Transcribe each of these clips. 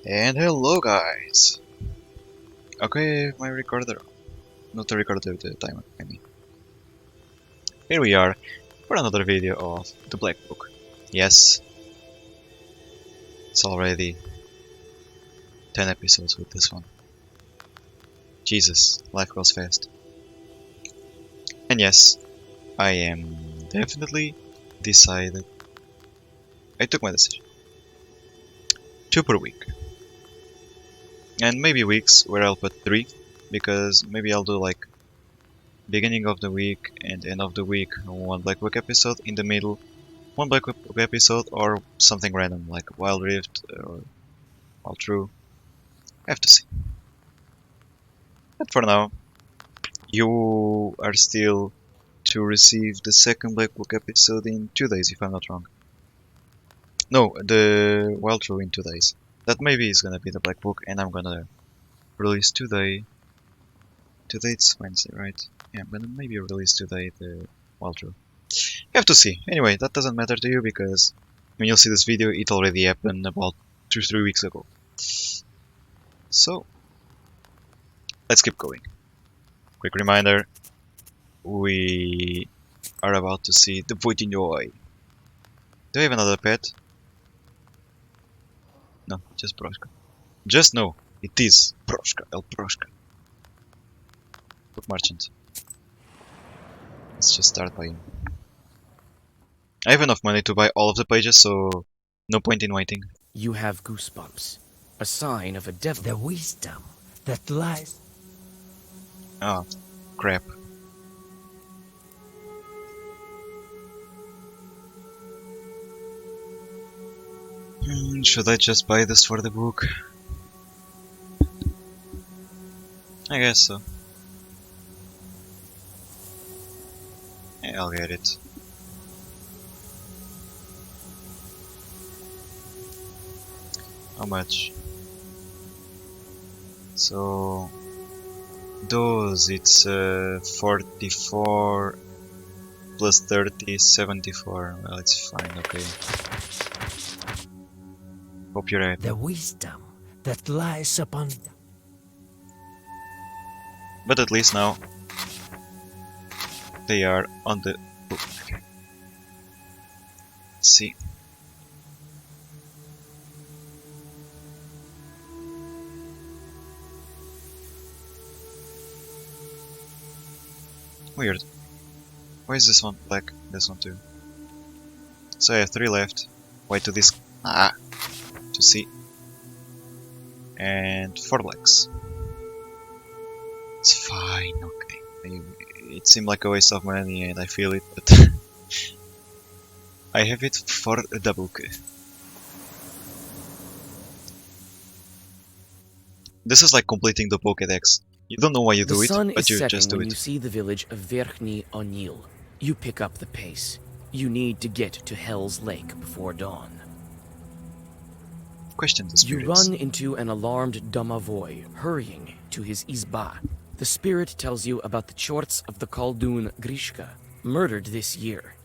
And hello guys! Okay, my recorder. Not the recorder, the timer, I mean. Here we are for another video of the Black Book. Yes, it's already 10 episodes with this one. Jesus, life goes fast. And yes, I am definitely decided. I took my decision. 2 per week. And maybe weeks where I'll put 3, because maybe I'll do like beginning of the week and end of the week, one Black Book episode, in the middle one Black Book episode, or something random like Wild Rift or Wild True. I have to see. But for now, you are still to receive the second Black Book episode in 2 days, if I'm not wrong. No, the Wild True in 2 days. That maybe is gonna be the Black Book, and I'm gonna release today. Today it's Wednesday, right? Yeah, I'm gonna maybe release today the Wild True. You have to see. Anyway, that doesn't matter to you because when you'll see this video, it already happened about 2-3 weeks ago. So, let's keep going. Quick reminder, we are about to see the void in your eye. Do I have another pet? No, just Proshka. Just no, it is Proshka, El Proshka. Book Merchant. Let's just start by him. I have enough money to buy all of the pages, so no point in waiting. You have goosebumps, a sign of a devil. The wisdom that lies. Ah, crap. Should I just buy this for the book? I guess so. Yeah, I'll get it. How much? So those, it's 44 plus 30, 74. Well, it's fine, okay. Hope you're right. The wisdom that lies upon. But at least now they are on the book. Let's see. Weird. Why is this one black? This one too. So I have 3 left. Why to this? Ah! To see. And 4 blacks. It's fine, okay. It seemed like a waste of money and I feel it, but I have it for a double K. This is like completing the Pokédex. You don't know why you do it, but you just do when it. you see the village of Verkhny O'Neill. You pick up the pace. You need to get to Hell's Lake before dawn. Question the spirits. You run into an alarmed domovoi, hurrying to his izba. The spirit tells you about the chorts of the Khaldun Grishka, murdered this year.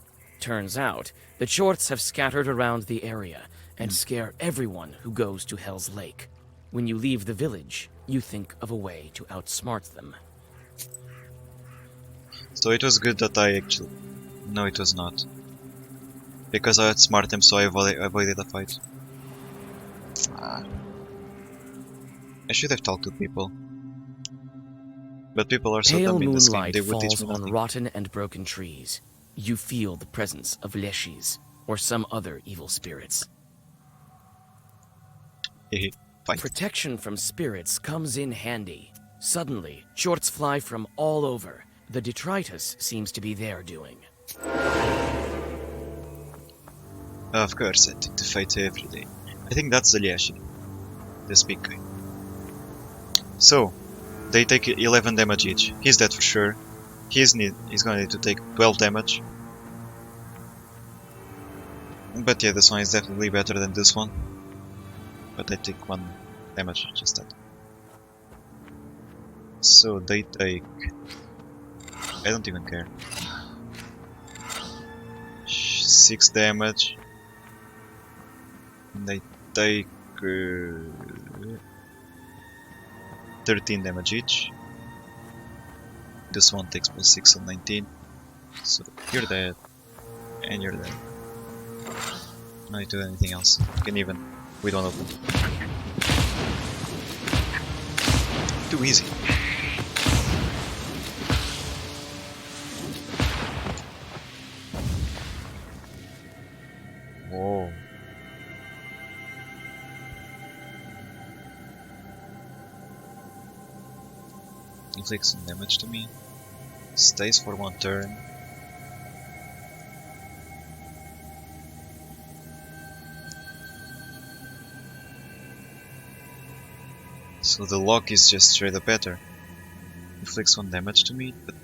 Turns out, the chorts have scattered around the area and scare everyone who goes to Hell's Lake. When you leave the village, you think of a way to outsmart them. So it was good that I actually... No, it was not. Because I outsmarted him, so I avoided a fight. Ah. I should have talked to people. But people are so Pale dumb in this game, moonlight they would teach falls me on nothing. rotten and broken trees. You feel the presence of leshis, or some other evil spirits. Hehe, fine. Protection from spirits comes in handy. Suddenly, chorts fly from all over. The detritus seems to be their doing. Of course, I take the fight every day. I think that's the Liashi. This big guy. So, they take 11 damage each. He's dead for sure. He's gonna need to take 12 damage. But yeah, this one is definitely better than this one. But I take 1 damage, just that. So they take... I don't even care. 6 damage. And they take 13 damage each. This one takes plus 6 on 19. So you're dead. And you're dead. No need to do anything else. You can even with one open. Too easy. Whoa. Inflicts some damage to me. Stays for one turn. So the lock is just straight up better. Inflicts 1 damage to me, but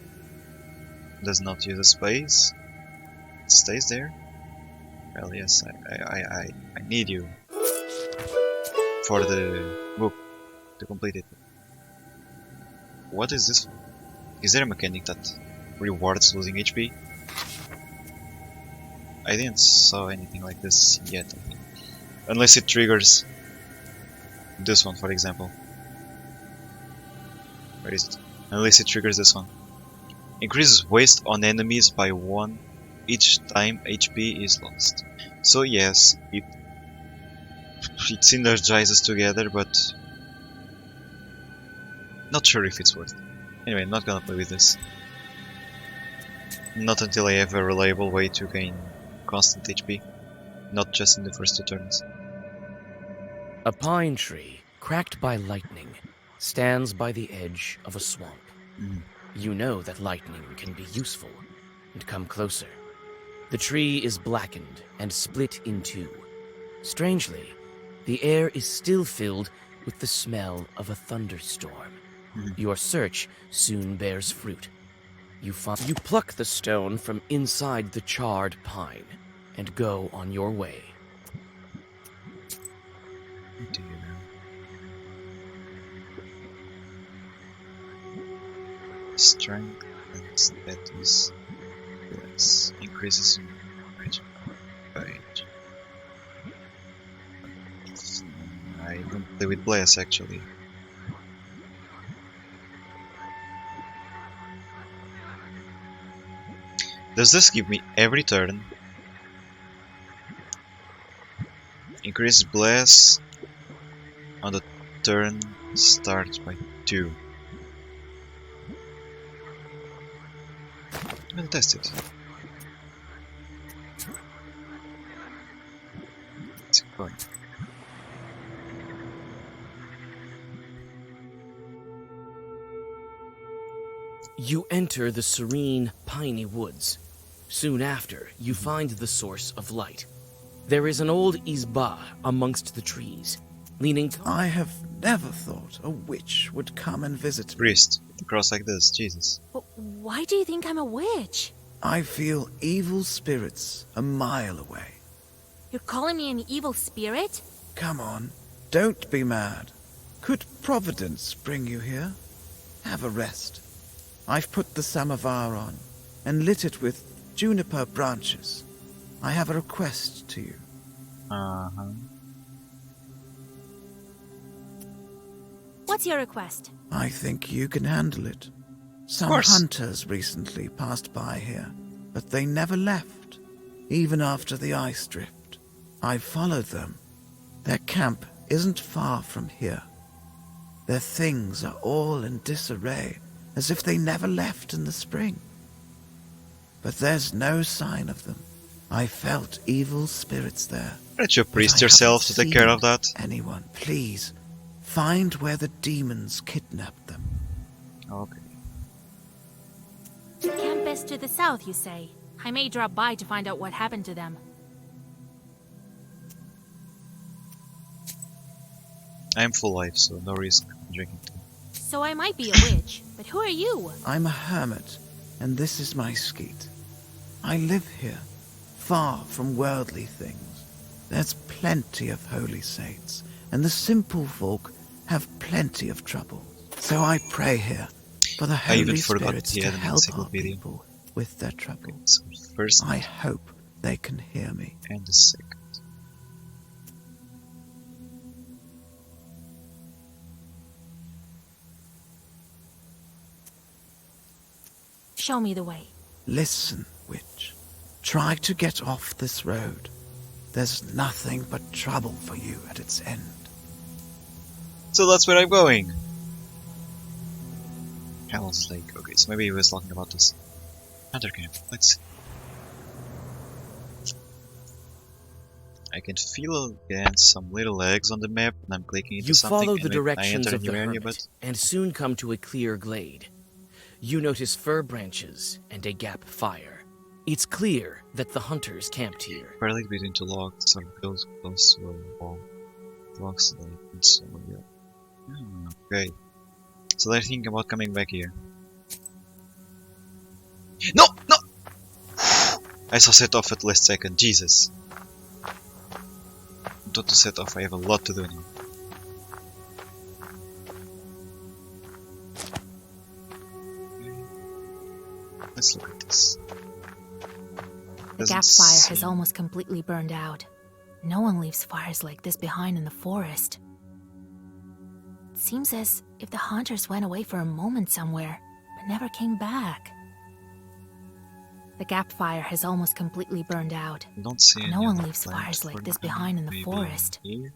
does not use a space. It stays there. Well, yes, I need you for the book to complete it. What is this? Is there a mechanic that rewards losing HP? I didn't saw anything like this yet, I think. Unless it triggers this one, for example. Where is it? Unless it triggers this one. Increases waste on enemies by 1 each time HP is lost. So yes, it synergizes together, but not sure if it's worth it. Anyway, I'm not gonna play with this. Not until I have a reliable way to gain constant HP. Not just in the first 2 turns. A pine tree, cracked by lightning, stands by the edge of a swamp. You know that lightning can be useful, and come closer. The tree is blackened and split in two. Strangely, the air is still filled with the smell of a thunderstorm. Your search soon bears fruit. You pluck the stone from inside the charred pine and go on your way. Strength and status plus increases in range. I don't play with Bless actually. Does this give me every turn? Increase Bless on the turn starts by 2. We'll test it. It's going. You enter the serene, piney woods. Soon after, you find the source of light. There is an old izba amongst the trees, leaning. I have never thought a witch would come and visit me. Priest, with a cross like this, Jesus. But why do you think I'm a witch? I feel evil spirits a mile away. You're calling me an evil spirit? Come on, don't be mad. Could Providence bring you here? Have a rest. I've put the samovar on and lit it with juniper branches. I have a request to you. What's your request? I think you can handle it. Some course. hunters recently passed by here, but they never left, even after the ice drift. I followed them. Their camp isn't far from here. Their things are all in disarray, as if they never left in the spring. But there's no sign of them. I felt evil spirits there. Let you but priest I yourself to haven't take care seen of that. Anyone, please, find where the demons kidnapped them. Okay. Camp is to the south, you say. I may drop by to find out what happened to them. I'm full life, so no risk in drinking too. So I might be a witch, but who are you? I'm a hermit, and this is my skeet. I live here, far from worldly things. There's plenty of holy saints, and the simple folk have plenty of trouble. So I pray here for the I even Holy forgot Spirits he to had an help our encyclopedia. people with their trouble. Okay, so first I hope they can hear me. and the second. Show me the way. Listen, witch. Try to get off this road. There's nothing but trouble for you at its end. So that's where I'm going. Hell's Lake. Okay, so maybe he was talking about this hunter camp. Let's see. I can feel again some little eggs on the map, and I'm clicking into You something. follow the and directions I enter of a the new area, hermit, but and soon come to a clear glade. You notice fir branches and a gap fire. It's clear that the hunters camped here. parallel between two logs are built close to a wall. Logs like and so on. Okay. So they're thinking about coming back here. No! No! I saw set off at last second. Jesus. Not to set off, I have a lot to do now. Okay. Let's look at this. The gap fire has almost completely burned out. No one leaves fires like this behind in the forest. It seems as if the hunters went away for a moment somewhere, but never came back. The gap fire has almost completely burned out. I don't see No any one other leaves plant fires like for this now. behind in the Maybe forest. Here.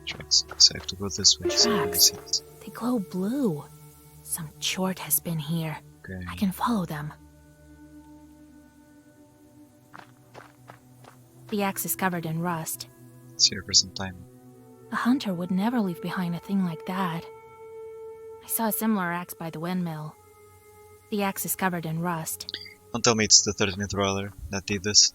Tracks. So I have to go this way. So maybe Tracks. it's- They glow blue. Some chort has been here. Okay. I can follow them. The axe is covered in rust. It's here for some time. A hunter would never leave behind a thing like that. I saw a similar axe by the windmill. The axe is covered in rust. Don't tell me it's the 13th brother that did this.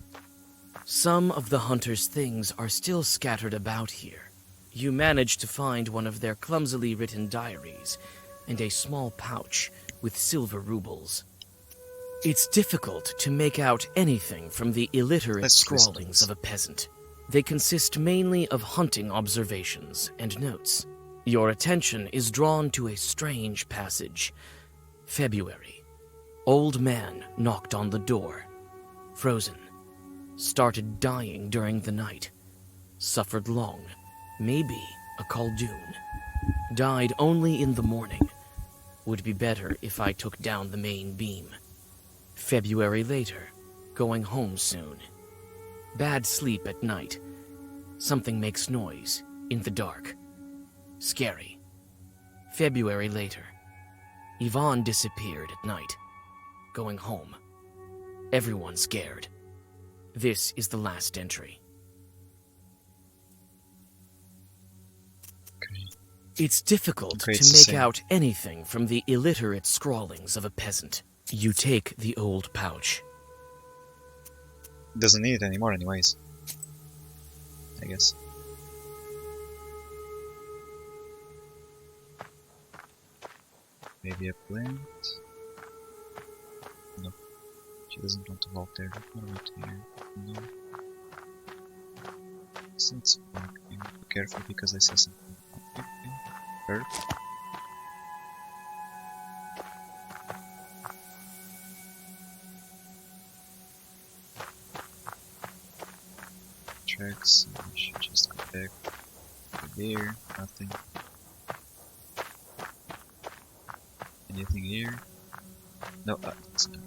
Some of the hunters' things are still scattered about here. You manage to find one of their clumsily written diaries and a small pouch with silver rubles. It's difficult to make out anything from the illiterate Let's twist scrawlings this. of a peasant. They consist mainly of hunting observations and notes. Your attention is drawn to a strange passage. February. Old man knocked on the door. Frozen. Started dying during the night. Suffered long. Maybe a Khaldun. Died only in the morning. Would be better if I took down the main beam. February later. Going home soon. Bad sleep at night. Something makes noise in the dark. Scary. February later. Yvonne disappeared at night. Going home. Everyone scared. This is the last entry. Okay. It's difficult Okay, to it's the make same. out anything from the illiterate scrawlings of a peasant. You take the old pouch. Doesn't need it anymore anyways. I guess. Maybe a plant? No. She doesn't want to walk there. What about here? No. So it's fine. Be careful because I saw something. Okay. Herb. Tracks. I should just go back. There. Nothing. Anything here? No, it's not.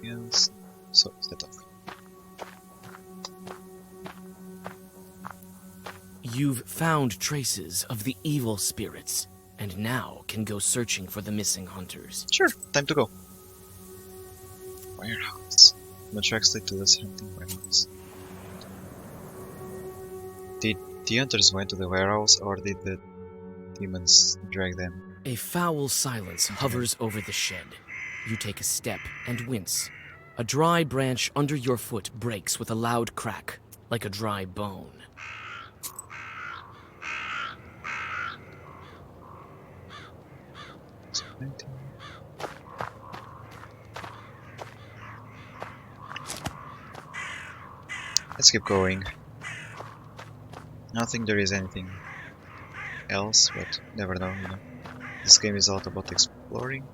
Yes. So, set off. You've found traces of the evil spirits, and now can go searching for the missing hunters. Sure, time to go. Warehouse. The tracks lead to this hunting warehouse. Did the hunters went to the warehouse, or did the demons drag them? A foul silence hovers over the shed. You take a step and wince. A dry branch under your foot breaks with a loud crack, like a dry bone. Let's keep going. I don't think there is anything else, but never know, you know. This game is all about exploring.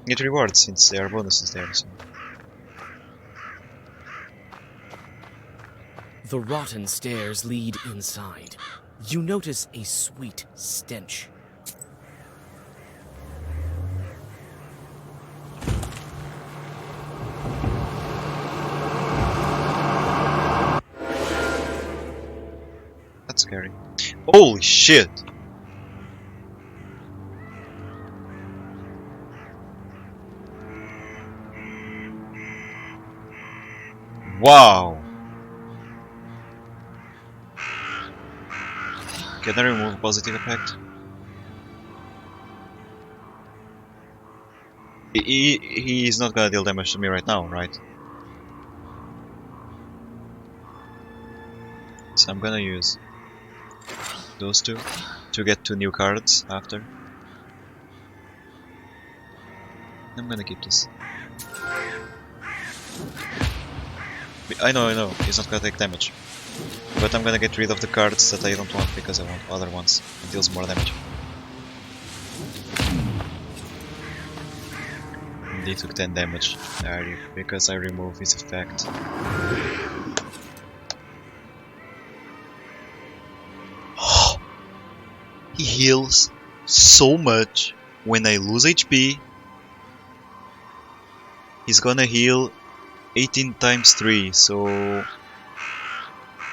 Get rewards since there are bonuses there, so. The rotten stairs lead inside. You notice a sweet stench. That's scary. Holy shit! Wow! Can I remove positive effect? He's not gonna deal damage to me right now, right? So I'm gonna use those two to get 2 new cards after. I'm gonna keep this. I know, he's not gonna take damage. But I'm gonna get rid of the cards that I don't want because I want other ones. It deals more damage. And he took 10 damage because I remove his effect. He heals so much when I lose HP. He's gonna heal 18 times 3, so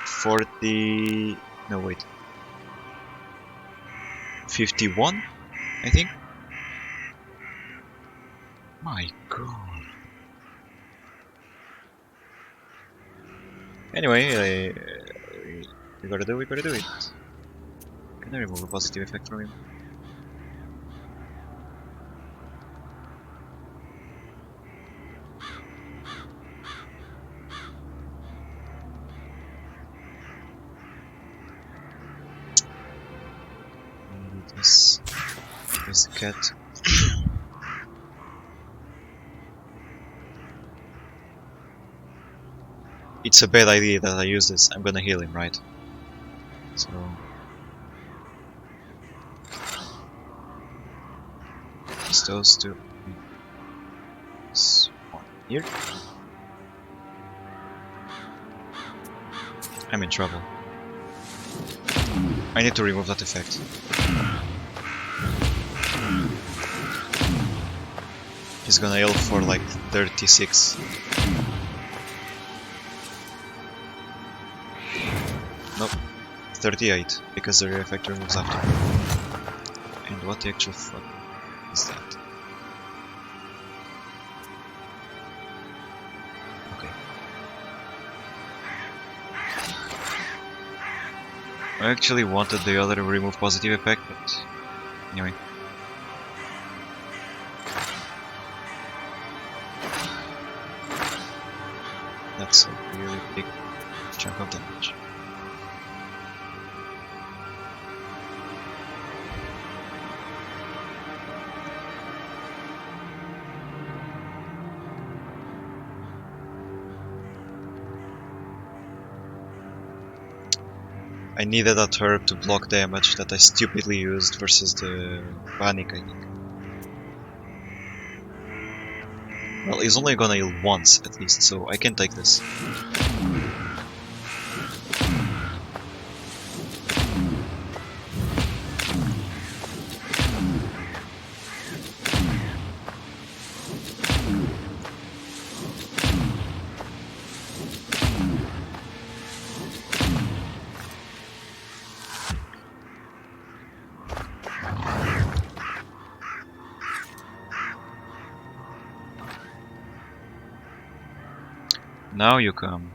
40... no wait. 51, I think? My god. Anyway, we gotta do it. Can I remove a positive effect from him? This is the cat. It's a bad idea that I use this. I'm gonna heal him, right? So just those two. This one here. I'm in trouble. I need to remove that effect. He's gonna heal for like 36. Nope. 38, because the effect removes after. And what the actual fuck is that? Okay. I actually wanted the other remove positive effect, but anyway. That's a really big chunk of damage. I needed that herb to block damage that I stupidly used versus the panic, I think. Well, he's only gonna heal once at least, so I can take this. Now you come.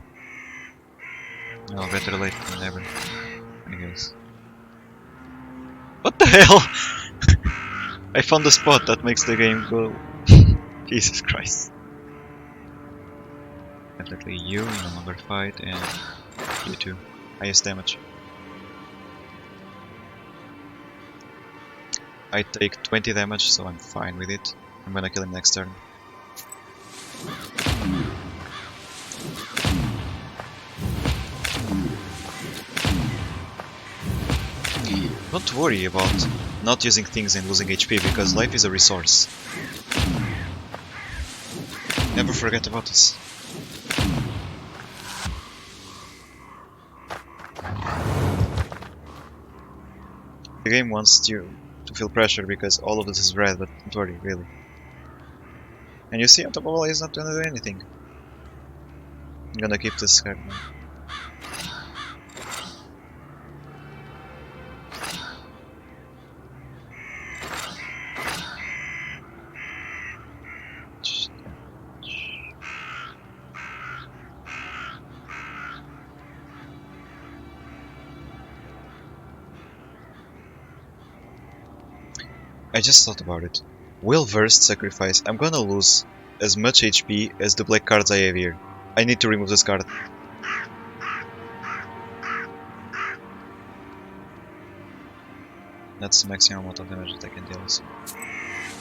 No, better late than never, I guess. What the hell? I found a spot that makes the game go. Jesus Christ. Definitely you no longer fight, and you too. Highest damage. I take 20 damage, so I'm fine with it. I'm gonna kill him next turn. Don't worry about not using things and losing HP, because life is a resource. Never forget about this. The game wants you to feel pressure because all of this is red, but don't worry, really. And you see, on top of all, he's not gonna do anything. I'm gonna keep this card now. I just thought about it. Will Versed sacrifice? I'm gonna lose as much HP as the black cards I have here. I need to remove this card. That's the maximum amount of damage that I can deal, so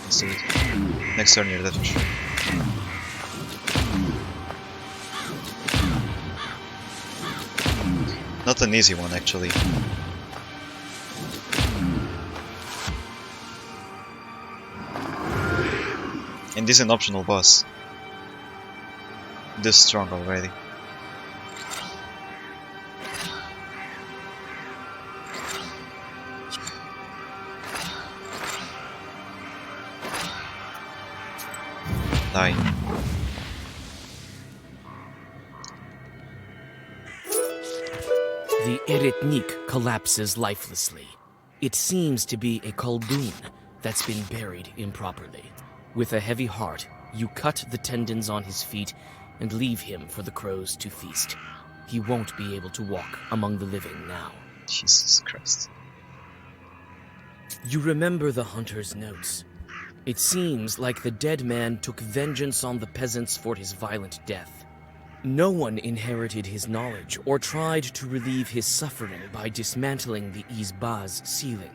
let's do it. Next turn here, that's for sure. Not an easy one, actually. And this is an optional boss. This strong already. Die. The Eretnik collapses lifelessly. It seems to be a Khaldun that's been buried improperly. With a heavy heart, you cut the tendons on his feet and leave him for the crows to feast. He won't be able to walk among the living now. Jesus Christ. You remember the hunter's notes. It seems like the dead man took vengeance on the peasants for his violent death. No one inherited his knowledge or tried to relieve his suffering by dismantling the Izba's ceiling.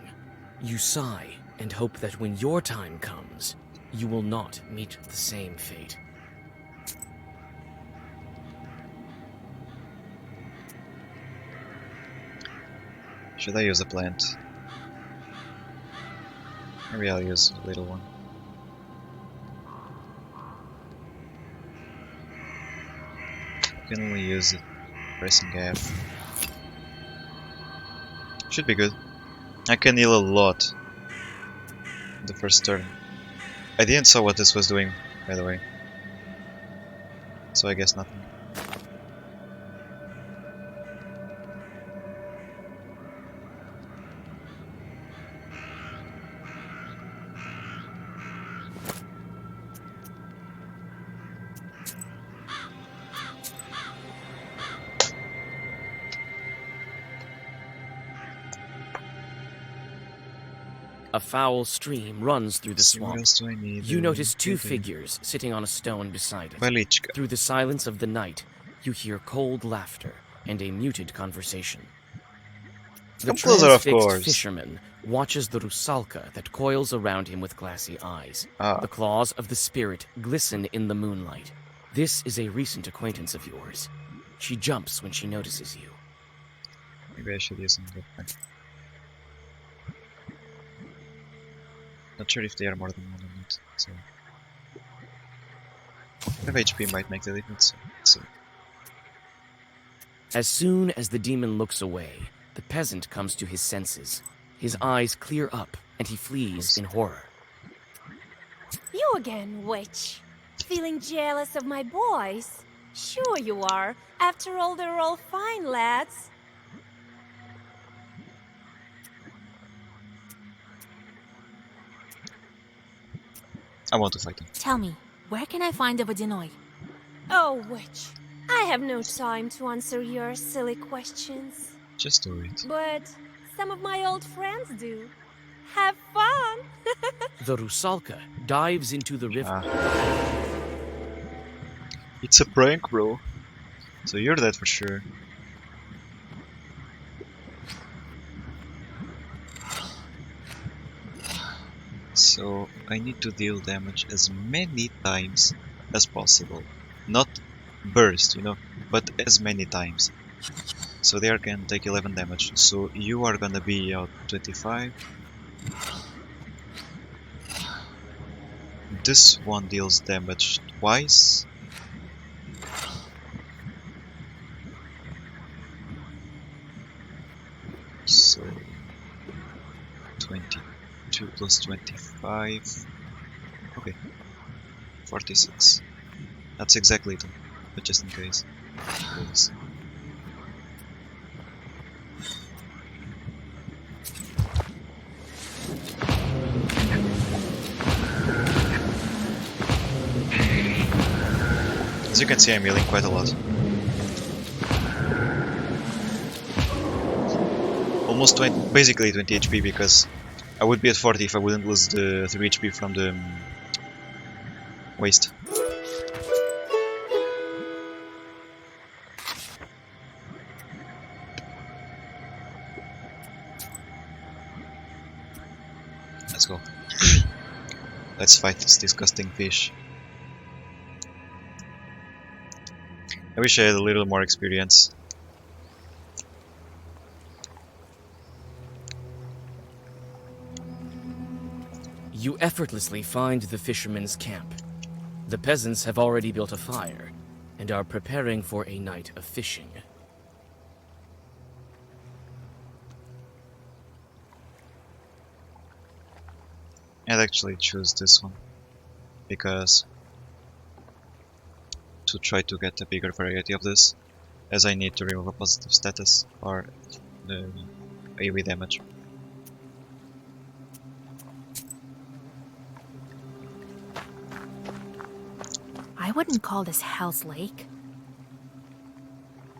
You sigh and hope that when your time comes, you will not meet the same fate. Should I use a plant? Maybe I'll use a little one. Can only use it pressing F. Should be good. I can heal a lot the first turn. I didn't saw what this was doing, by the way. So I guess nothing. A foul stream runs through the So what swamp. else do I need? You notice two figures sitting on a stone beside it. Valichka. Through the silence of the night, you hear cold laughter and a muted conversation. The Come closer, of transfixed course. fisherman watches the rusalka that coils around him with glassy eyes. Ah. The claws of the spirit glisten in the moonlight. This is a recent acquaintance of yours. She jumps when she notices you. Maybe I should use another plant. Not sure if they are more than one or not, so... 5 HP might make the difference, so let's see. As soon as the demon looks away, the peasant comes to his senses. His eyes clear up, and he flees in horror. You again, witch. Feeling jealous of my boys? Sure you are. After all, they're all fine lads. I want to fight him. Tell me, where can I find a Vodinoi? Oh, witch. I have no time to answer your silly questions. Just do it. But some of my old friends do. Have fun! The rusalka dives into the river. It's a prank, bro. So you're dead for sure. So I need to deal damage as many times as possible. Not burst, you know, but as many times. So they are can take 11 damage. So you are gonna be out 25. This one deals damage twice. So 2 plus 25. Okay, 46. That's exactly it, but just in case. Please. As you can see, I'm healing quite a lot. Almost 20, basically 20 HP, because I would be at 40 if I wouldn't lose the 3 HP from the waste. Let's go. Let's fight this disgusting fish. I wish I had a little more experience. You effortlessly find the fishermen's camp. The peasants have already built a fire and are preparing for a night of fishing. I'd actually choose this one because to try to get a bigger variety of this, as I need to remove a positive status or the AoE damage. I wouldn't call this Hell's Lake.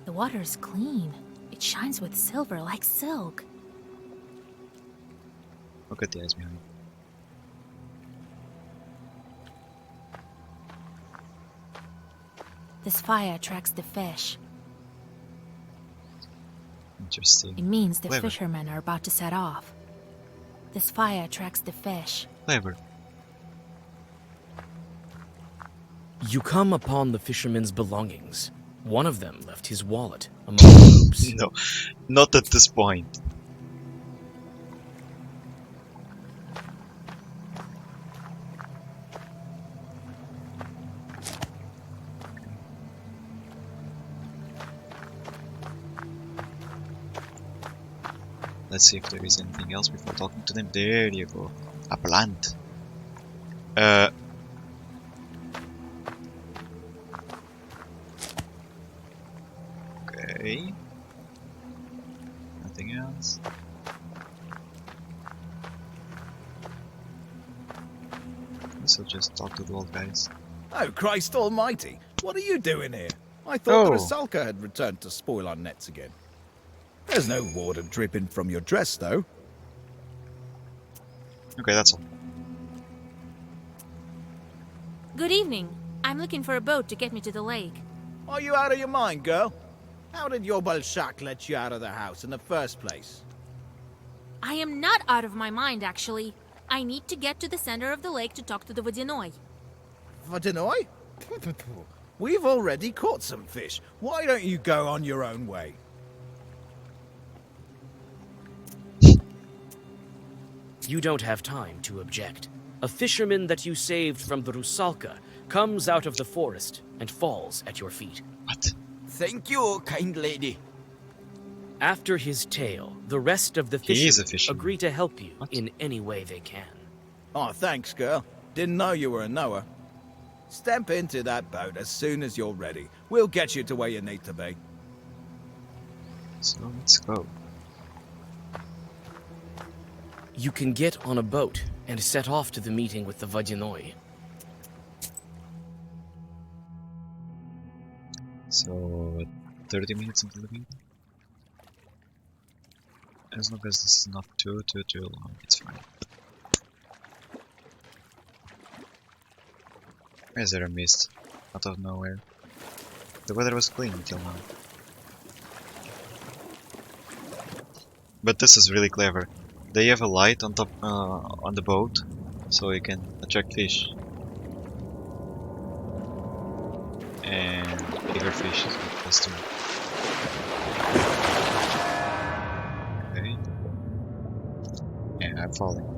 The water is clean. It shines with silver like silk. Look at the eyes behind. This fire attracts the fish. Interesting. It means the Clever. fishermen are about to set off. This fire attracts the fish. Clever. You come upon the fishermen's belongings. One of them left his wallet among the ropes. No, not at this point. Let's see if there is anything else before talking to them. There you go. A plant. Okay. Nothing else. Guess I'll just talk to the old guys. Oh, Christ almighty! What are you doing here? I thought the Oh. Rusalka had returned to spoil our nets again. There's no water dripping from your dress, though. Okay, that's all. Good evening. I'm looking for a boat to get me to the lake. Are you out of your mind, girl? How did your Balshak let you out of the house in the first place? I am not out of my mind, actually. I need to get to the center of the lake to talk to the Vodyanoi. Vodyanoi? We've already caught some fish. Why don't you go on your own way? You don't have time to object. A fisherman that you saved from the Rusalka comes out of the forest and falls at your feet. What? Thank you, kind lady. After his tale, the rest of the He is a fishermen fisherman. agree to help you What? in any way they can. Oh, thanks, girl. Didn't know you were a knower. Step into that boat as soon as you're ready. We'll get you to where you need to be. So let's go. You can get on a boat and set off to the meeting with the Vodyanoi. So 30 minutes until the meeting. As long as this is not too long, it's fine. Why is there a mist out of nowhere? The weather was clean until now. But this is really clever. They have a light on top on the boat, so you can attract fish. And bigger fish is good plus 2. Okay. Yeah, I'm falling.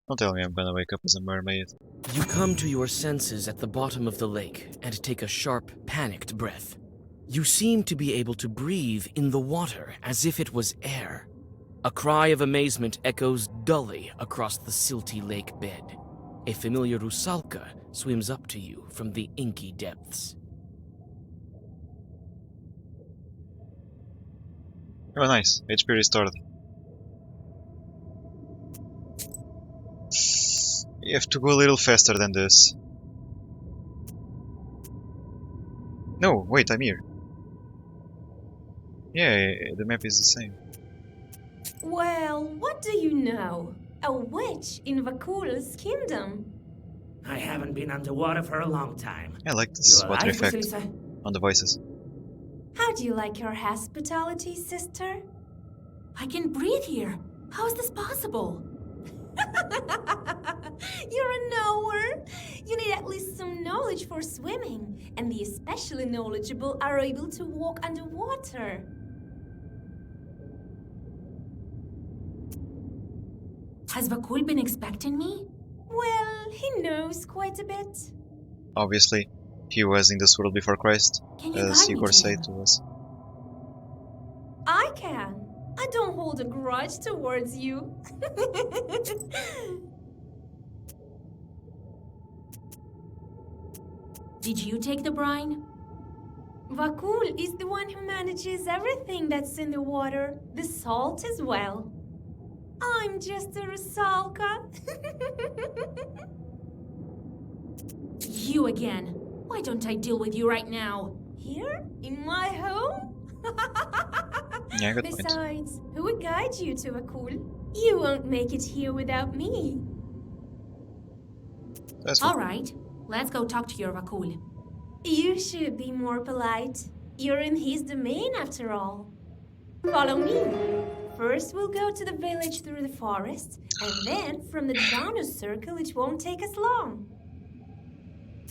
Don't tell me I'm gonna wake up as a mermaid. You come to your senses at the bottom of the lake and take a sharp, panicked breath. You seem to be able to breathe in the water as if it was air. A cry of amazement echoes dully across the silty lake bed. A familiar rusalka swims up to you from the inky depths. Oh, nice. HP restored. You have to go a little faster than this. No, wait, I'm here. Yeah, the map is the same. Well, what do you know? A witch in Vakul's kingdom. I haven't been underwater for a long time. I like this You water alive, effect Vasilisa? on the voices. How do you like your hospitality, sister? I can breathe here. How is this possible? You're a knower. You need at least some knowledge for swimming, and the especially knowledgeable are able to walk underwater. Has Vakul been expecting me? Well, he knows quite a bit. Obviously, he was in this world before Christ, Can you as guide me Igor to said him? to us. I can. I don't hold a grudge towards you. Did you take the brine? Vakul is the one who manages everything that's in the water, the salt as well. I'm just a rusalka. You again. Why don't I deal with you right now? Here? In my home? Yeah, good point. Besides, who would guide you to Vakul? You won't make it here without me. That's All fine. right, let's go talk to your Vakul. You should be more polite. You're in his domain after all. Follow me. First, we'll go to the village through the forest, and then from the Janus circle, it won't take us long.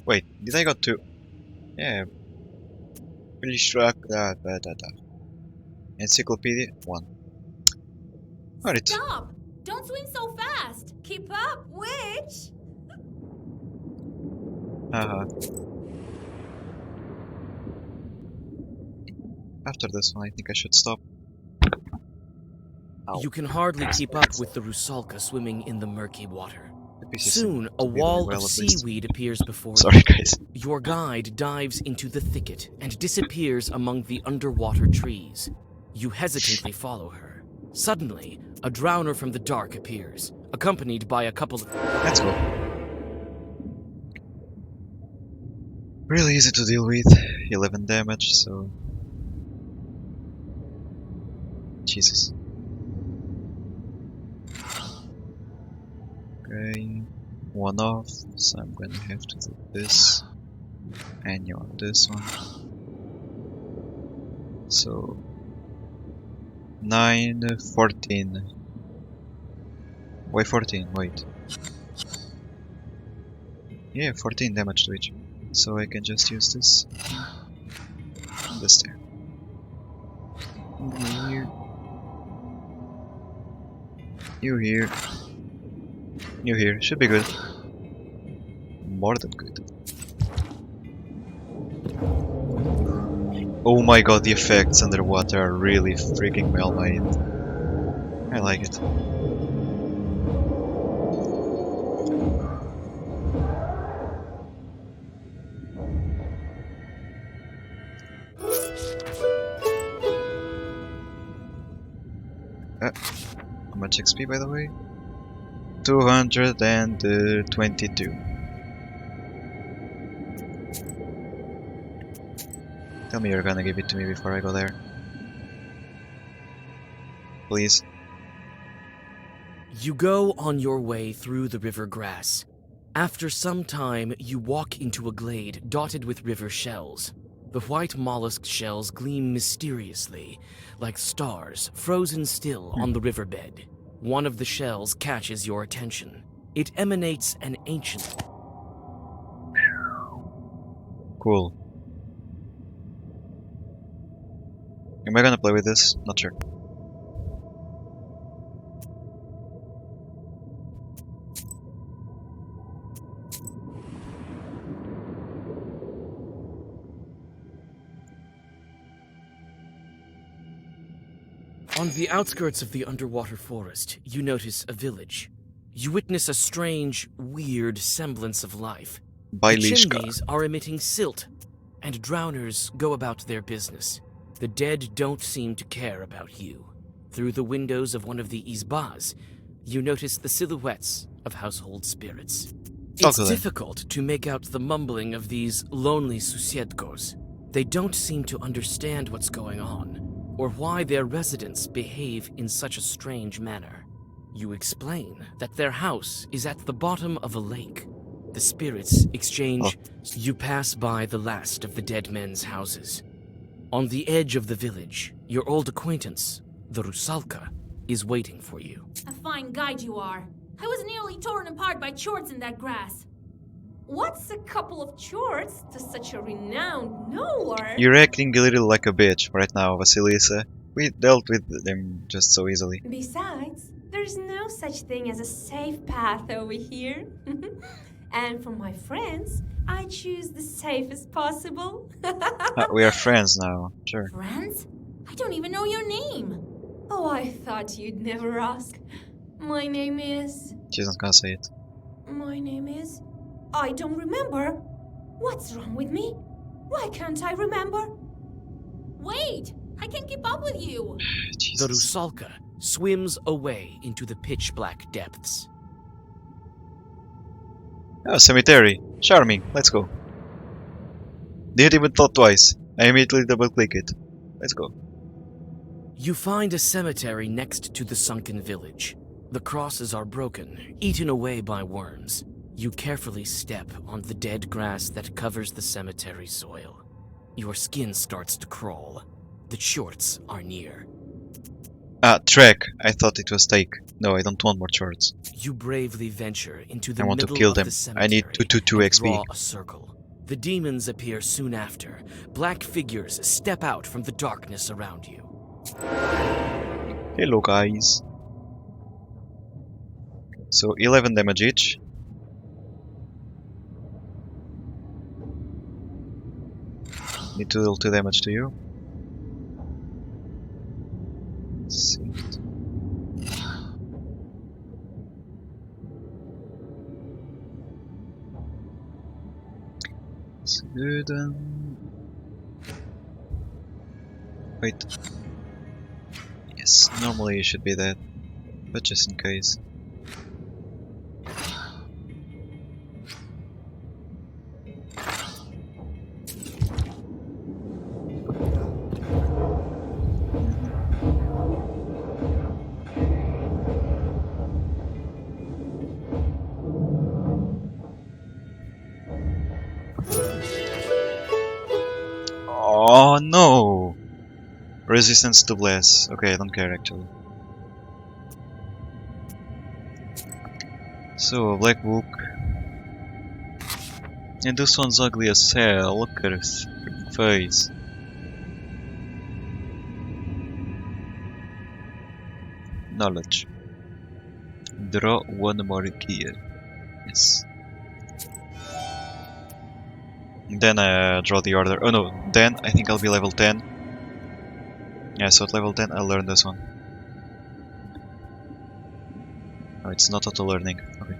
Wait, did I got two? Yeah. Pretty sure. Encyclopedia 1. Alright. Stop! Don't swim so fast! Keep up, witch! Haha. After this one, I think I should stop. Ow. You can hardly keep up with the rusalka swimming in the murky water. The PC Soon, seemed a to be doing wall well, of at least. seaweed appears before Sorry, you. guys. Your guide dives into the thicket and disappears among the underwater trees. You hesitantly follow her. Suddenly, a drowner from the dark appears, accompanied by a couple of... Let's go. Really easy to deal with. 11 damage, so... Jesus. Okay. One off, so I'm gonna have to do this. And you on this one. So... 9, 14. Why 14? Wait. Yeah, 14 damage to each. So I can just use this. And this there. Here. You here. You here. Should be good. More than good. Oh my god, the effects underwater are really freaking well made. I like it. How much XP by the way? 222. Tell me you're gonna give it to me before I go there. Please. You go on your way through the river grass. After some time, you walk into a glade dotted with river shells. The white mollusk shells gleam mysteriously, like stars frozen still on the riverbed. One of the shells catches your attention. It emanates an ancient... Cool. Am I gonna play with this? Not sure. On the outskirts of the underwater forest, you notice a village. You witness a strange, weird semblance of life. The Bailishka. chimneys are emitting silt, and drowners go about their business. The dead don't seem to care about you. Through the windows of one of the izbas, you notice the silhouettes of household spirits. Talk It's to them. difficult to make out the mumbling of these lonely susiedkos. They don't seem to understand what's going on, or why their residents behave in such a strange manner. You explain that their house is at the bottom of a lake. The spirits exchange. You pass by the last of the dead men's houses. On the edge of the village, your old acquaintance, the Rusalka, is waiting for you. A fine guide you are. I was nearly torn apart by chorts in that grass. What's a couple of chorts to such a renowned knower? You're acting a little like a bitch right now, Vasilisa. We dealt with them just so easily. Besides, there's no such thing as a safe path over here. And for my friends, I choose the safest possible. We are friends now, sure. Friends? I don't even know your name. Oh, I thought you'd never ask. My name is... She's not gonna say it. My name is... I don't remember. What's wrong with me? Why can't I remember? Wait! I can't keep up with you! The Jesus. Rusalka swims away into the pitch-black depths. Oh, cemetery. Charming. Let's go. Didn't even thought twice. I immediately double-click it. Let's go. You find a cemetery next to the sunken village. The crosses are broken, eaten away by worms. You carefully step on the dead grass that covers the cemetery soil. Your skin starts to crawl. The shorts are near. Ah, track. I thought it was take. No, I don't want more shorts. You bravely venture into the I want to middle kill of them. the cemetery I need 222 and XP. draw a circle. The demons appear soon after. Black figures step out from the darkness around you. Hello, guys. So, 11 damage each. Need to deal 2 damage to you. Let's see. It's good. Wait. Yes, normally it should be dead, but just in case. Oh no! Resistance to bless. Okay, I don't care actually. So, a black book. And this one's ugly as hell. Look at his freaking face. Knowledge. Draw one more gear. Yes. Then I draw the order. Oh no, then I think I'll be level 10. Yeah, so at level 10 I'll learn this one. Oh, it's not auto learning. Okay.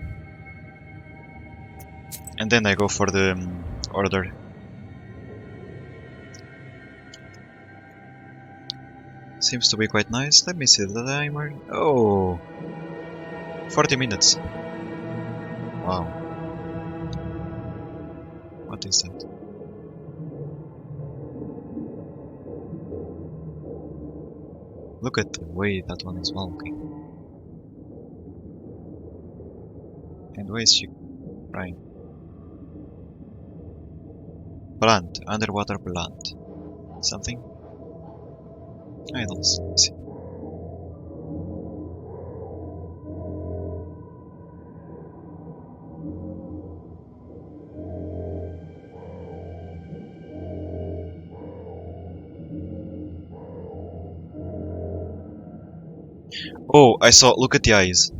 And then I go for the order. Seems to be quite nice. Let me see the timer. Oh! 40 minutes. Wow. What is that? Look at the way that one is walking. And where is she crying? Plant. Underwater plant. Something? I don't see. Oh, I saw. Look at the eyes.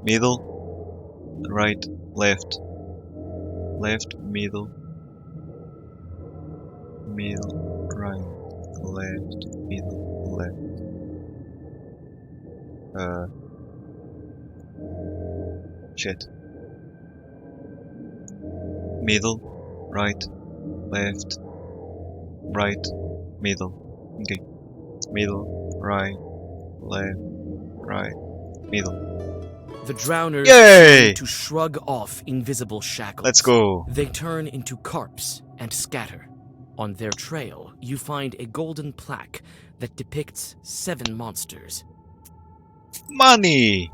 Middle, right, left, left, middle, middle, right, left, middle, left. Shit. Middle, right, left, right, middle. Okay. Middle, right, left, right, middle. The drowners Yay! seem to shrug off invisible shackles. Let's go. They turn into carps and scatter. On their trail, you find a golden plaque that depicts 7 monsters. Money!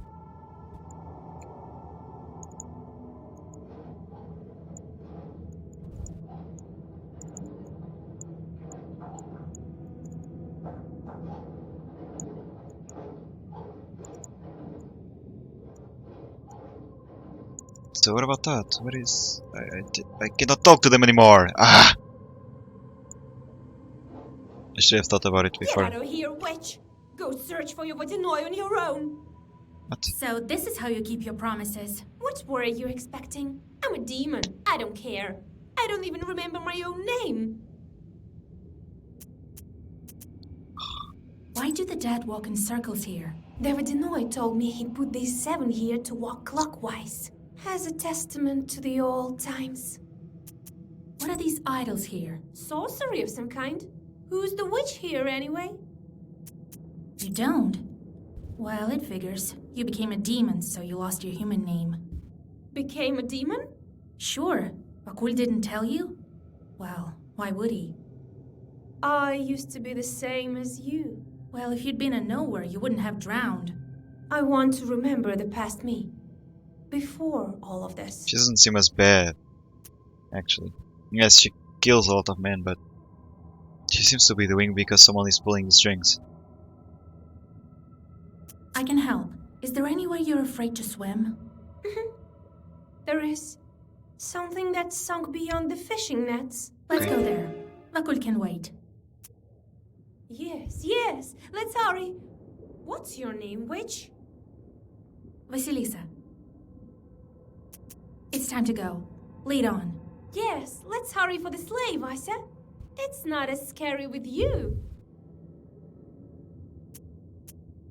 So what about that? What is... I cannot talk to them anymore! Ah! I should have thought about it Get before. out of here, witch! Go search for your Vodinoy on your own! What? So this is how you keep your promises. What were you expecting? I'm a demon. I don't care. I don't even remember my own name. Why do the dead walk in circles here? The Vodinoy told me he put these 7 here to walk clockwise. As a testament to the old times. What are these idols here? Sorcery of some kind. Who's the witch here, anyway? You don't? Well, it figures. You became a demon, so you lost your human name. Became a demon? Sure. Vakul didn't tell you? Well, why would he? I used to be the same as you. Well, if you'd been a knower, you wouldn't have drowned. I want to remember the past me. Before all of this. She doesn't seem as bad, actually. Yes, she kills a lot of men, but she seems to be doing because someone is pulling the strings. I can help. Is there anywhere you're afraid to swim? There is something that's sunk beyond the fishing nets. Let's Okay. go there. Vakul can wait. Yes, let's hurry. What's your name, witch? Vasilisa. It's time to go. Lead on. Yes, let's hurry for the slave, I said. It's not as scary with you.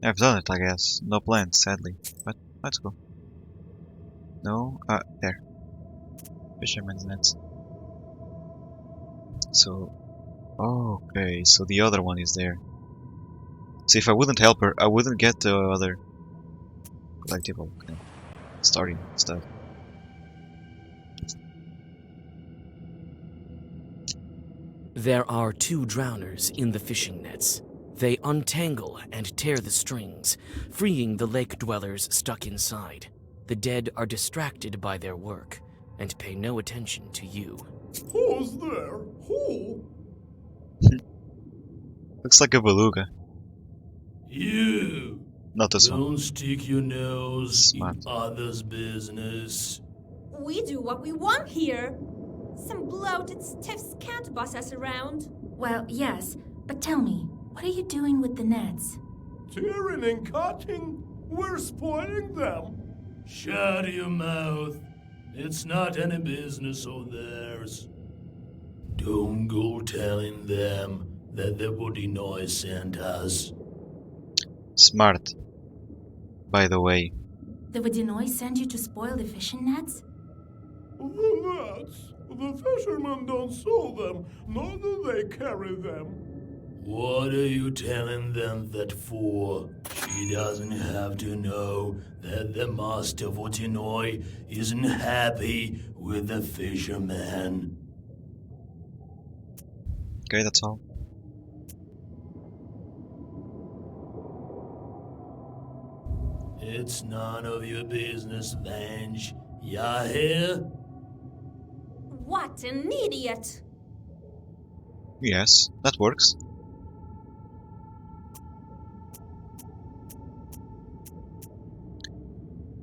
I've done it, I guess. No plans, sadly. But let's go. No? There. Fisherman's nets. So... okay, so the other one is there. So if I wouldn't help her, I wouldn't get the other collectible, starting stuff. There are 2 drowners in the fishing nets. They untangle and tear the strings, freeing the lake dwellers stuck inside. The dead are distracted by their work and pay no attention to you. Who's there? Who? Looks like a beluga. You. Not this one. Don't stick your nose Smart. in others' business. We do what we want here. Some bloated, stiffs can't boss us around. Well, yes, but tell me, what are you doing with the nets? Tearing and cutting. We're spoiling them. Shut your mouth. It's not any business of theirs. Don't go telling them that the Vodinoy sent us. Smart. By the way. The Vodinoy send you to spoil the fishing nets? The nets. The fishermen don't sew them, nor do they carry them. What are you telling them that for? She doesn't have to know that the master Vodinoy isn't happy with the fisherman. Okay, that's all. It's none of your business, Vange. Ya hear? What an idiot! Yes, that works.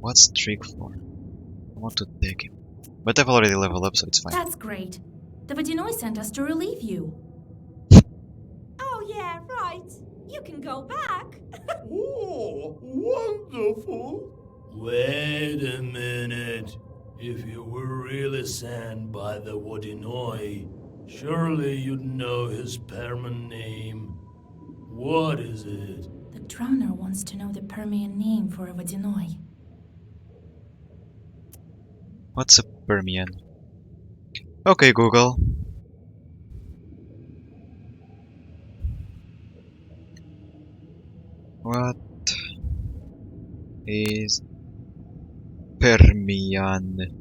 What's Trick for? I want to take him. But I've already leveled up, so it's fine. That's great. The Vodinoy sent us to relieve you. Oh yeah, right. You can go back. Oh, wonderful. Wait a minute. If you were really sent by the Vodinoy, surely you'd know his permanent name. What is it? The Drowner wants to know the Permian name for a Vadinoi. What's a Permian? Okay, Google. What is Permian?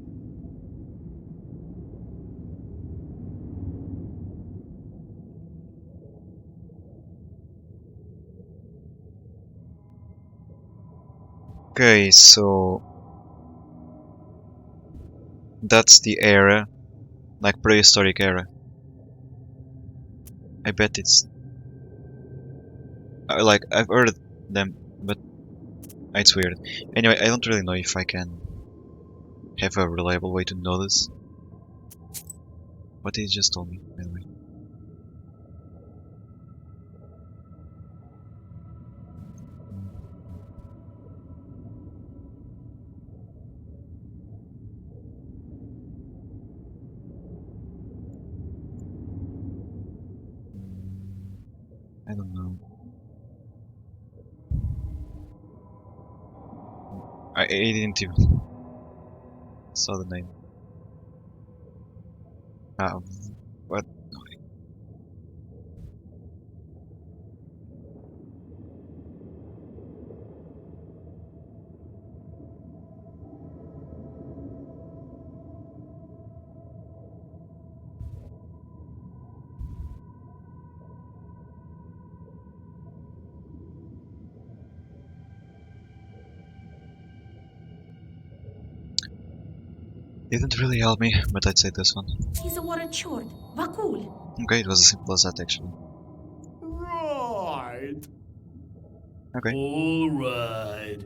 Okay, so that's the era, like prehistoric era. I bet it's like I've heard them, but it's weird. Anyway, I don't really know if I can have a reliable way to know this. What he just told me, by the way. I don't know. I didn't even saw the name. What? Didn't really help me, but I'd say this one. He's a water chort. Vakul. Okay, it was as simple as that actually. Right. Okay. All right.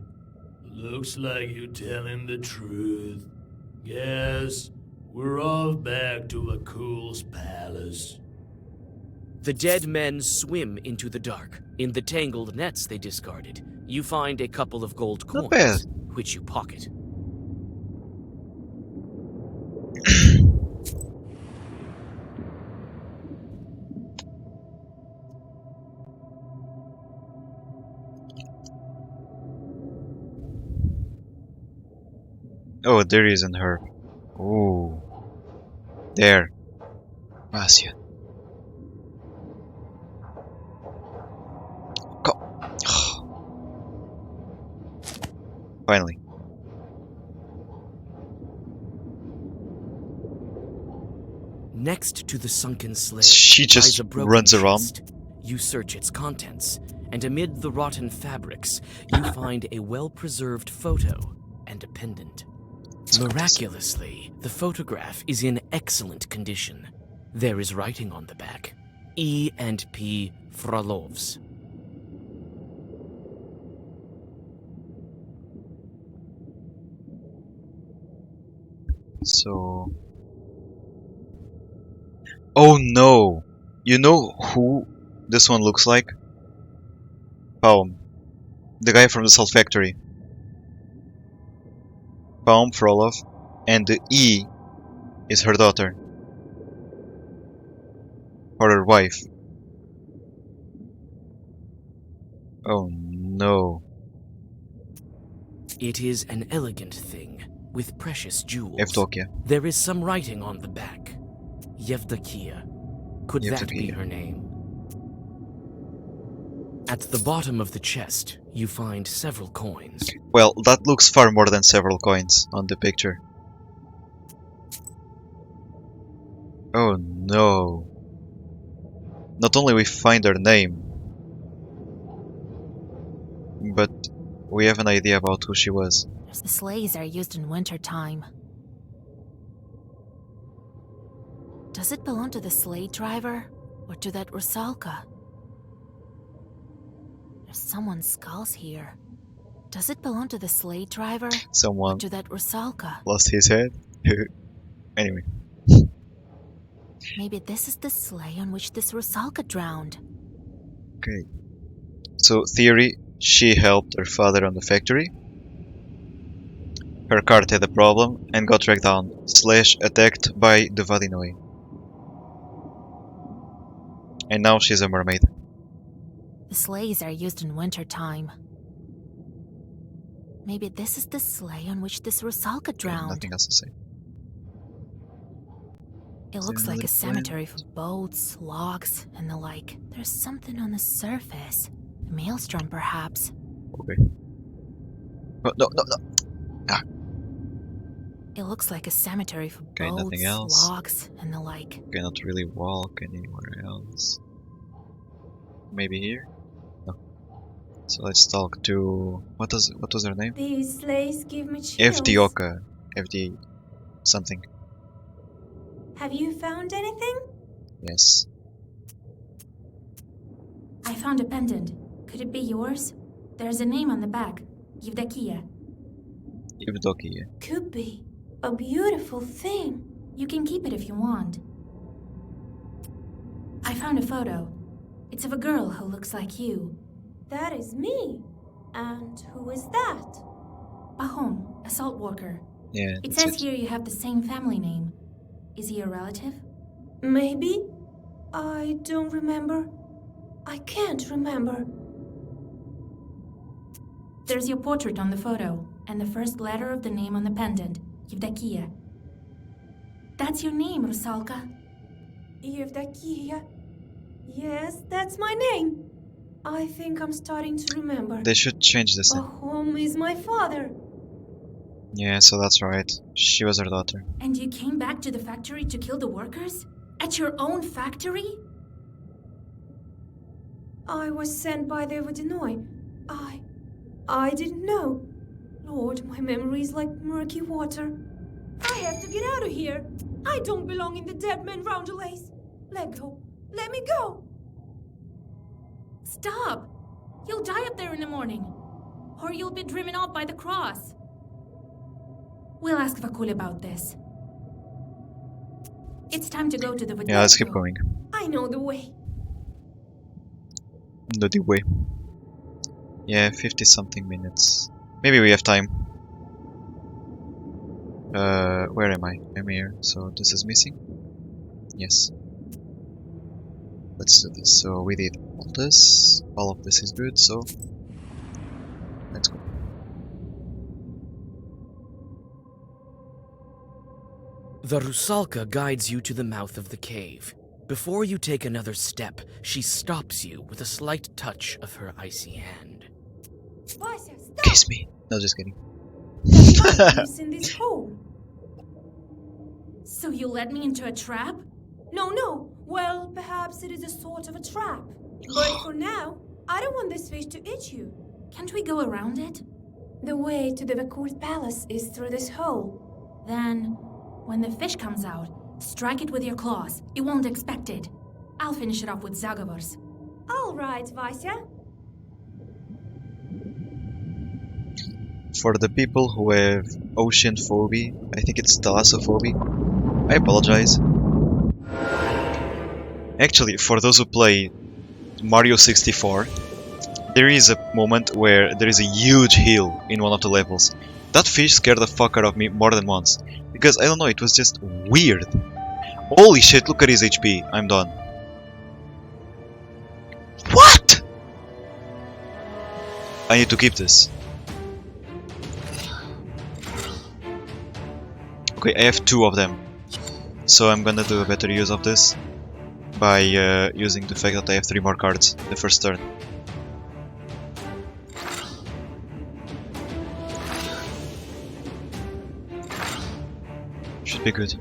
Looks like you're telling the truth. Guess we're off back to Vakul's palace. The dead men swim into the dark. In the tangled nets they discarded, you find a couple of gold Not bad. coins, which you pocket. Oh, there isn't her. Ooh. There. Vasya. Go. Finally. Next to the sunken sledge She lies just a broken runs around. chest. You search its contents, and amid the rotten fabrics, you find a well-preserved photo and a pendant. Miraculously, the photograph is in excellent condition. There is writing on the back. E and P Frolovs. So... Oh no! You know who this one looks like? Humm. The guy from the salt factory. Humm Frolov. And the E is her daughter. Or her wife. Oh no. It is an elegant thing, with precious jewels. Evdokia. There is some writing on the back. Yevdokia. Could that be Yevdokia. her name? At the bottom of the chest, you find several coins. Well, that looks far more than several coins on the picture. Oh no. Not only we find her name, but we have an idea about who she was. The sleighs are used in winter time. Does it belong to the sleigh driver or to that Rusalka? There's someone's skulls here. Does it belong to the sleigh driver or Someone to that Rusalka? lost his head. Anyway. Maybe this is the sleigh on which this Rusalka drowned. Okay. So, theory, she helped her father on the factory. Her cart had a problem and got dragged down / attacked by the Vadinoi. And now she's a mermaid. The sleighs are used in winter time. Maybe this is the sleigh on which this Rusalka drowned. Nothing else to say. It looks like a cemetery for boats, logs, and the like. There's something on the surface. A maelstrom, perhaps. Okay. Oh, no. It looks like a cemetery for Okay, boats, nothing else. logs, and the like. Cannot really walk anywhere else. Maybe here? No. So let's talk to... What was her name? These sleighs give me chills. FD Oka. FD something. Have you found anything? Yes. I found a pendant. Could it be yours? There's a name on the back. Yevdokia. Evdokia. Could be. A beautiful thing. You can keep it if you want. I found a photo. It's of a girl who looks like you. That is me. And who is that? Humm, a salt worker. Yeah. It that's says here you have the same family name. Is he a relative? Maybe? I don't remember. I can't remember. There's your portrait on the photo, and the first letter of the name on the pendant, Yevdokia. That's your name, Rusalka. Yevdokia. Yes, that's my name. I think I'm starting to remember. They should change this name. Humm is my father. Yeah, so that's right. She was her daughter. And you came back to the factory to kill the workers? At your own factory? I was sent by the Vodinoy. I didn't know. Lord, my memory is like murky water. I have to get out of here. I don't belong in the dead man roundelays. Let go. Let me go. Stop! You'll die up there in the morning. Or you'll be driven off by the cross. We'll ask Vakul about this. It's time to go to the Vodinoy. Yeah, let's keep going. I know the way. The way. Yeah, 50 something minutes. Maybe we have time. Where am I? I'm here. So this is missing? Yes. Let's do this. So we did all this. All of this is good, so let's go. The Rusalka guides you to the mouth of the cave. Before you take another step, she stops you with a slight touch of her icy hand. Vasya, stop! Kiss me. No, just kidding. The man lives in this hole. So you led me into a trap? No. Well, perhaps it is a sort of a trap. But for now, I don't want this fish to eat you. Can't we go around it? The way to the Vakul's palace is through this hole. Then, when the fish comes out, strike it with your claws. It won't expect it. I'll finish it off with Zagavars. All right, Vasya. For the people who have ocean phobia, I think it's thalassophobia, I apologize. Actually, for those who play Mario 64, there is a moment where there is a huge hill in one of the levels. That fish scared the fuck out of me more than once. Because, I don't know, it was just weird. Holy shit, look at his HP. I'm done. What?! I need to keep this. Okay, I have 2 of them. So I'm gonna do a better use of this by using the fact that I have 3 more cards the first turn. Should be good.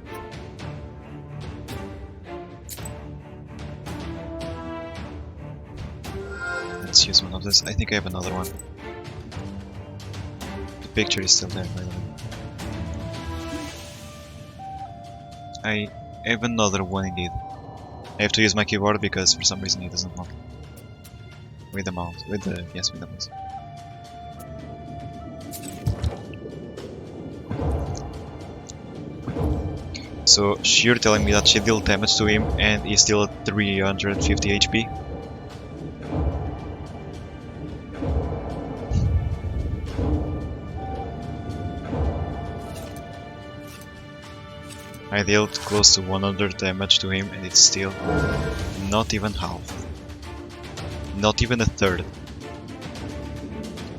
Let's use one of this. I think I have another one. The picture is still there, by the way. I have another one indeed. I have to use my keyboard because for some reason it doesn't work. With the mouse. With the mouse. So you're telling me that she dealt damage to him and he's still at 350 HP? I dealt close to 100 damage to him and it's still not even half. Not even a third.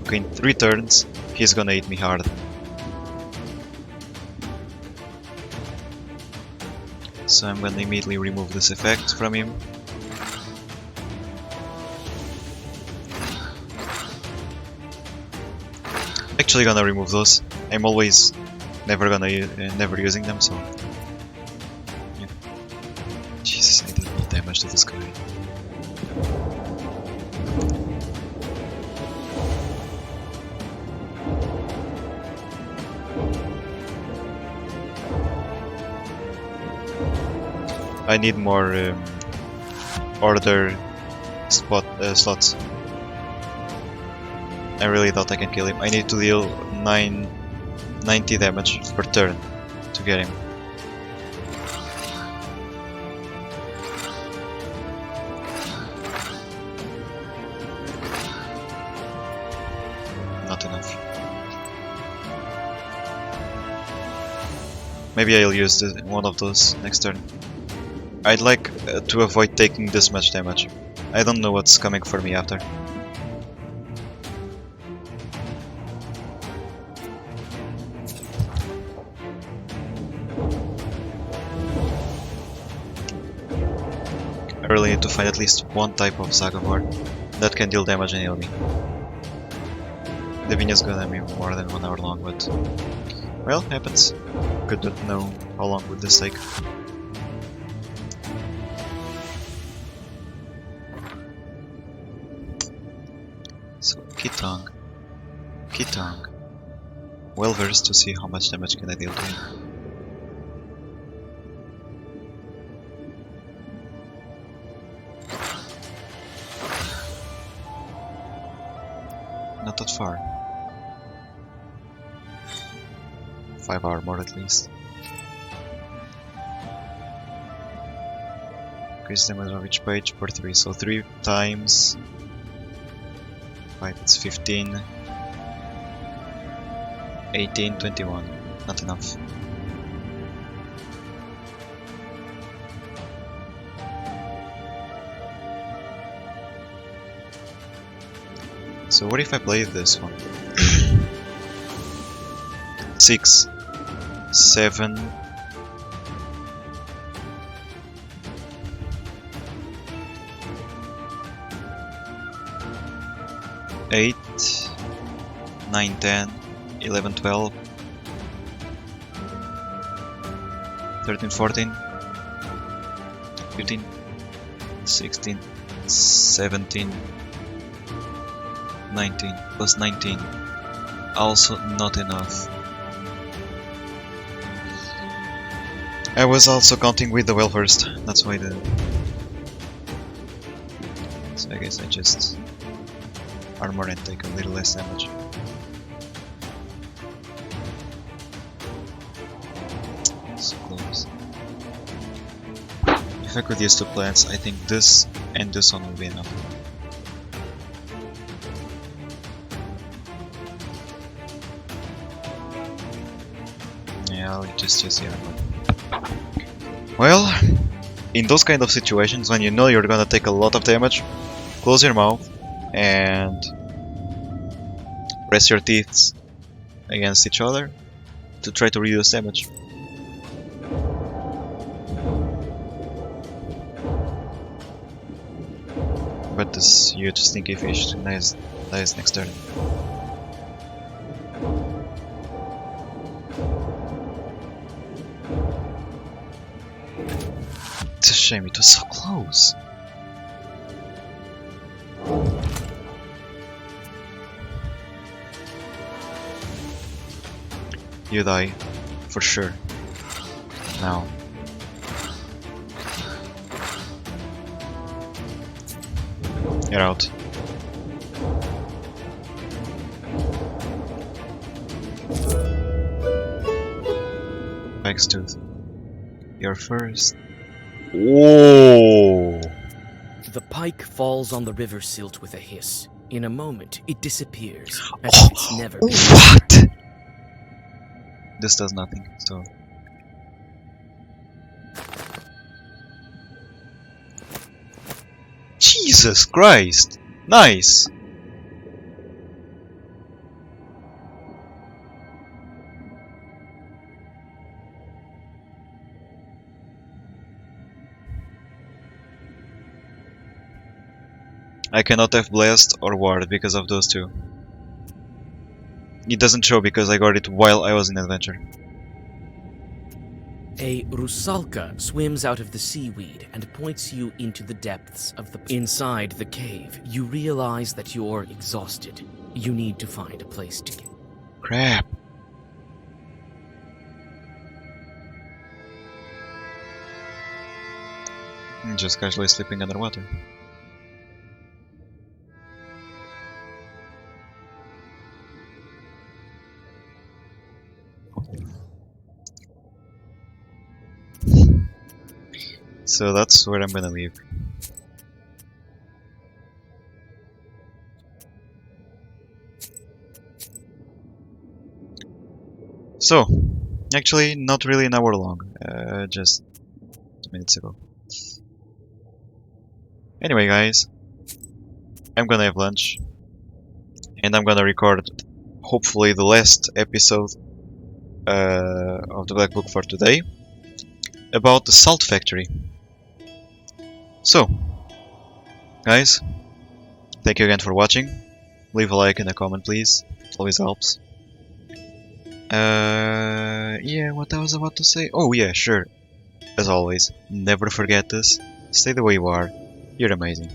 Okay, in 3 turns, he's gonna hit me hard. So I'm gonna immediately remove this effect from him. Actually gonna remove those. I'm always never using them, so yeah. Jesus, I did no damage to this guy. I need more order slots. I really thought I can kill him. I need to deal 90 damage per turn to get him. Not enough. Maybe I'll use one of those next turn. I'd like to avoid taking this much damage. I don't know what's coming for me after. I really need to find at least one type of Saga War that can deal damage and heal me. The video's gonna be more than 1 hour long, but well, happens. Good to know how long would this take. So Kitong. Well versed to see how much damage can I deal to him. Not that far. 5 armor at least. Increase damage of each page per 3, so 3 times 5, it's 15, 18, 21, not enough. So what if I play this one? 6, 7, 8, 9, 10, 11, 12, 13, 14, 15, 16, 17, 19, plus 19, also not enough. I was also counting with the well versed, that's why so I guess I just armor and take a little less damage. So close. If I could use 2 plants, I think this and this one will be enough. Yeah, I'll just use the armor. Well, in those kind of situations, when you know you're gonna take a lot of damage, close your mouth and press your teeth against each other to try to reduce damage. But this huge stinky fish dies next turn. It's a shame it was so close. You die, for sure. Now. You're out. Pike's Tooth. You're first. Whoa! The pike falls on the river silt with a hiss. In a moment, it disappears, as if it's never been. What? This does nothing, so... Jesus Christ! Nice! I cannot have Blast or Ward because of those two. It doesn't show because I got it while I was in adventure. A rusalka swims out of the seaweed and points you into the depths of the... Inside the cave, you realize that you're exhausted. You need to find a place to get... Crap. I'm just casually sleeping underwater. So that's where I'm gonna leave. So, actually, not really an hour long, just 2 minutes ago. Anyway, guys, I'm gonna have lunch, and I'm gonna record, hopefully, the last episode of the Black Book for today, about the salt factory. So, guys, thank you again for watching. Leave a like and a comment, please. It always helps. Yeah, what I was about to say. Oh, yeah, sure. As always, never forget this. Stay the way you are. You're amazing.